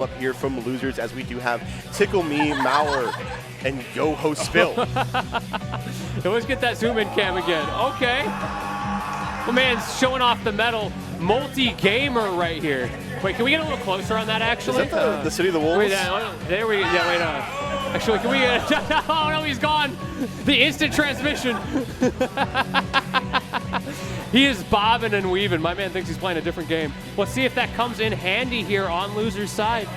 up here from losers, as we do have Ticklememour and YoHoSpill. Let's get that zoom in cam again. Okay. My man's showing off the metal. Multi-gamer right here. Wait, can we get a little closer on that actually? Is that the City of the Wolves? Wait, there we go. Yeah, wait. Actually, can we oh no, he's gone. The instant transmission. He is bobbing and weaving. My man thinks he's playing a different game. Let's see if that comes in handy here on loser's side.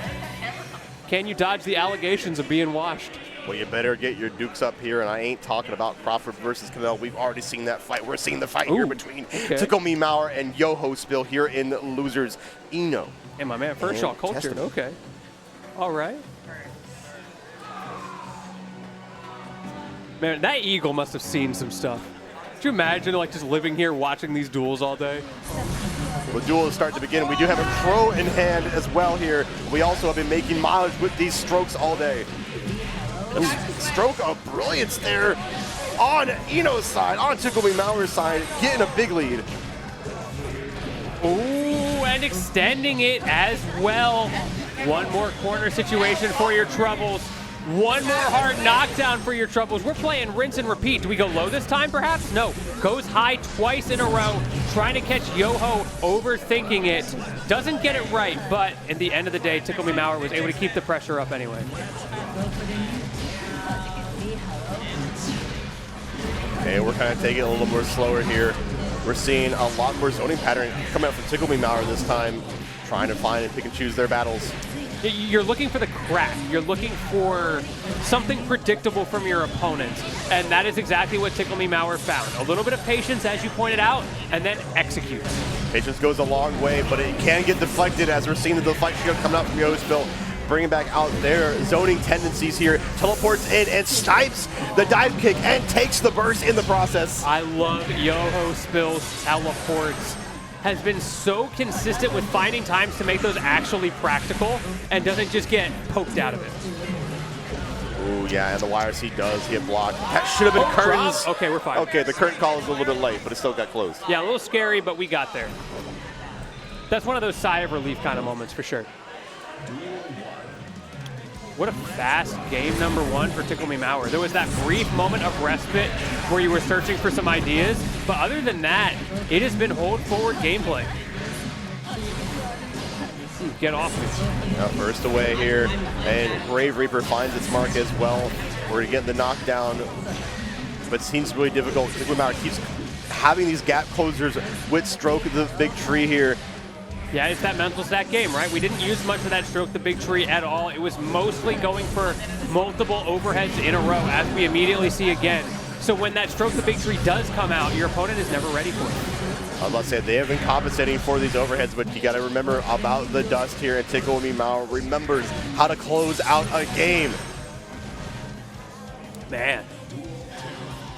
Can you dodge the allegations of being washed? Well, you better get your dukes up here, and I ain't talking about Crawford versus Canelo. We've already seen that fight. We're seeing the fight here between Ticklememour and YoHoSpill here in losers. Eno. And my man, first shot cultured. Okay. All right. Man, that eagle must have seen some stuff. Could you imagine like just living here watching these duels all day? The duel is starting to begin. We do have a throw in hand as well here. We also have been making mileage with these strokes all day. A stroke of brilliance there on Eno's side, on Ticklememour's side, getting a big lead. Ooh, and extending it as well. One more corner situation for your troubles. One more hard knockdown for your troubles. We're playing rinse and repeat. Do we go low this time, perhaps? No. Goes high twice in a row, trying to catch Yoho, overthinking it. Doesn't get it right, but at the end of the day, Ticklememour was able to keep the pressure up anyway. Okay, we're kind of taking it a little more slower here. We're seeing a lot more zoning pattern coming out from Ticklememour this time, trying to find and pick and choose their battles. You're looking for the crack. You're looking for something predictable from your opponent. And that is exactly what Ticklememour found. A little bit of patience, as you pointed out, and then execute. Patience goes a long way, but it can get deflected, as we're seeing the deflect shield coming out from YoHoSpill, bringing back out their zoning tendencies here. Teleports in and snipes the dive kick and takes the burst in the process. I love YoHoSpill's teleports. Has been so consistent with finding times to make those actually practical and doesn't just get poked out of it. Ooh, yeah, and the YRC does get blocked. That should have been curtains. Okay, we're fine. Okay, the curtain call is a little bit late, but it still got closed. Yeah, a little scary, but we got there. That's one of those sigh of relief kind of moments for sure. What a fast game number one for Ticklememour. There was that brief moment of respite where you were searching for some ideas, but other than that, it has been hold forward gameplay. Get off me. First away here, and Brave Reaper finds its mark as well. We're getting the knockdown, but it seems really difficult. Ticklememour keeps having these gap closers with Stroke of the Big Tree here. Yeah, it's that mental stat game, right? We didn't use much of that Stroke the Big Tree at all. It was mostly going for multiple overheads in a row, as we immediately see again. So when that Stroke the Big Tree does come out, your opponent is never ready for it. I was about to say, they have been compensating for these overheads, but you got to remember about the dust here, and Ticklememour remembers how to close out a game. Man.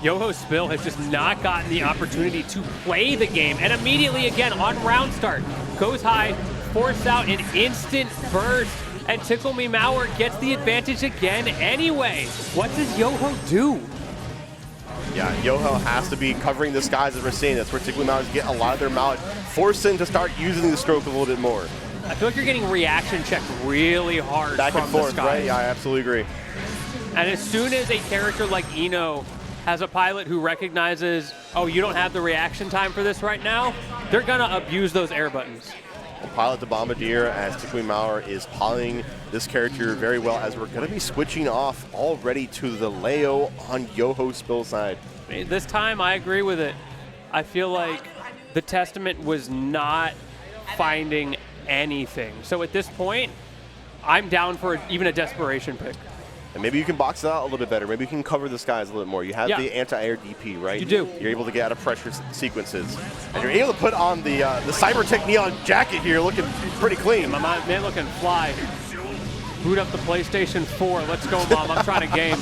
YoHoSpill has just not gotten the opportunity to play the game, and immediately again on round start goes high, force out an instant burst, and Ticklememour gets the advantage again anyway. What does Yoho do? Yeah, Yoho has to be covering the skies, as we're seeing. That's where Ticklememour get a lot of their mileage, force them to start using the stroke a little bit more. I feel like you're getting reaction checked really hard back from and forth, the skies. right? Yeah, I absolutely agree. And as soon as a character like Eno has a pilot who recognizes, oh, you don't have the reaction time for this right now, they're gonna abuse those air buttons. We'll pilot the Bombardier, as Ticklememour is piloting this character very well, as we're gonna be switching off already to the Leo on YoHoSpill side. This time, I agree with it. I feel like the Testament was not finding anything. So at this point, I'm down for even a desperation pick. And maybe you can box it out a little bit better. Maybe you can cover the skies a little more. You have the anti-air DP, right? You do. You're able to get out of pressure sequences. And you're able to put on the Cybertech Neon jacket here, looking pretty clean. My man looking fly. Boot up the PlayStation 4. Let's go, Mom. I'm trying to game.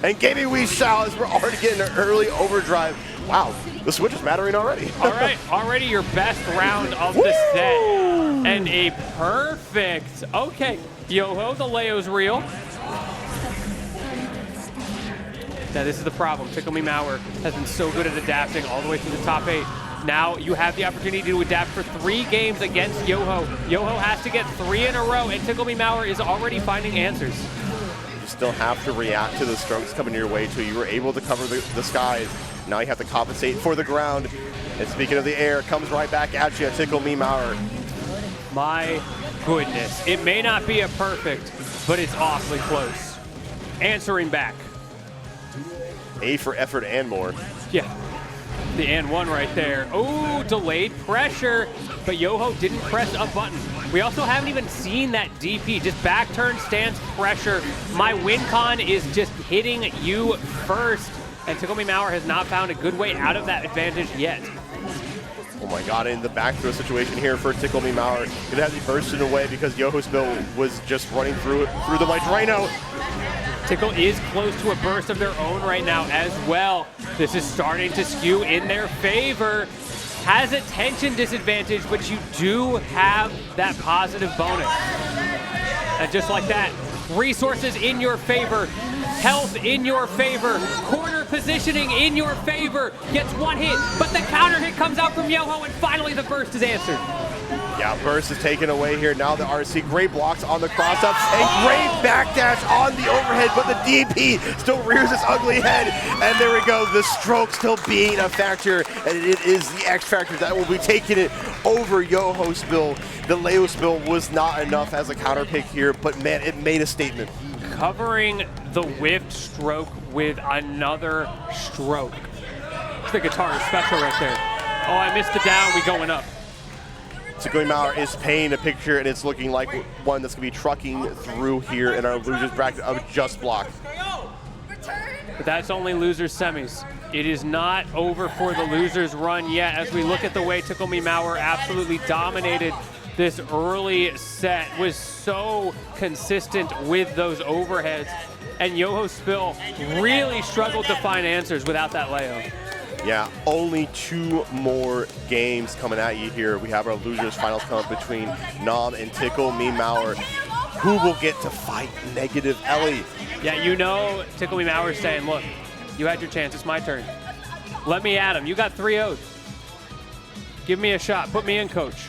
And gaming we shall, as we're already getting an early overdrive. Wow, the switch is mattering already. All right, already your best round of the set. And a perfect. Okay, Yoho, the Leo's real. Now this is the problem. Ticklememour has been so good at adapting all the way through the top 8. Now you have the opportunity to adapt for 3 games against YoHo. YoHo has to get 3 in a row, and Ticklememour is already finding answers. You still have to react to the strokes coming your way too. You were able to cover the skies. Now you have to compensate for the ground. And speaking of the air, comes right back at you, Ticklememour. My goodness. It may not be a perfect, but it's awfully close. Answering back. A for effort and more. Yeah. The and one right there. Oh, delayed pressure, but YoHo didn't press a button. We also haven't even seen that DP, just back turn stance pressure. My win con is just hitting you first, and Ticklememour has not found a good way out of that advantage yet. Oh my god, in the back throw situation here for Ticklememour. Gonna have to be bursted away because YoHoSpill was just running through the Drano. Tickle is close to a burst of their own right now as well. This is starting to skew in their favor. Has a tension disadvantage, but you do have that positive bonus. And just like that, resources in your favor, health in your favor, corner positioning in your favor. Gets 1 hit, but the counter hit comes out from YoHo, and finally the burst is answered. Yeah, burst is taken away here. Now the RC, great blocks on the cross-up, and great backdash on the overhead, but the DP still rears its ugly head. And there we go, the stroke still being a factor, and it is the X factor that will be taking it over YoHoSpill. The YoHoSpill was not enough as a counter pick here, but man, it made a statement. Covering the whiffed stroke with another stroke. It's the guitar special right there. Oh, I missed the down, we going up. Ticklememour is painting a picture, and it's looking like one that's going to be trucking through here in our losers bracket of just block. But that's only losers semis. It is not over for the losers run yet, as we look at the way Ticklememour absolutely dominated this early set, was so consistent with those overheads, and YoHoSpill really struggled to find answers without that layup. Yeah, only 2 more games coming at you here. We have our losers finals come up between Nom and Ticklememour. Who will get to fight negative Ellie? Yeah, you know Ticklememour is saying, look, you had your chance, it's my turn. Let me at him, you got 3-0'd. Give me a shot, put me in, coach.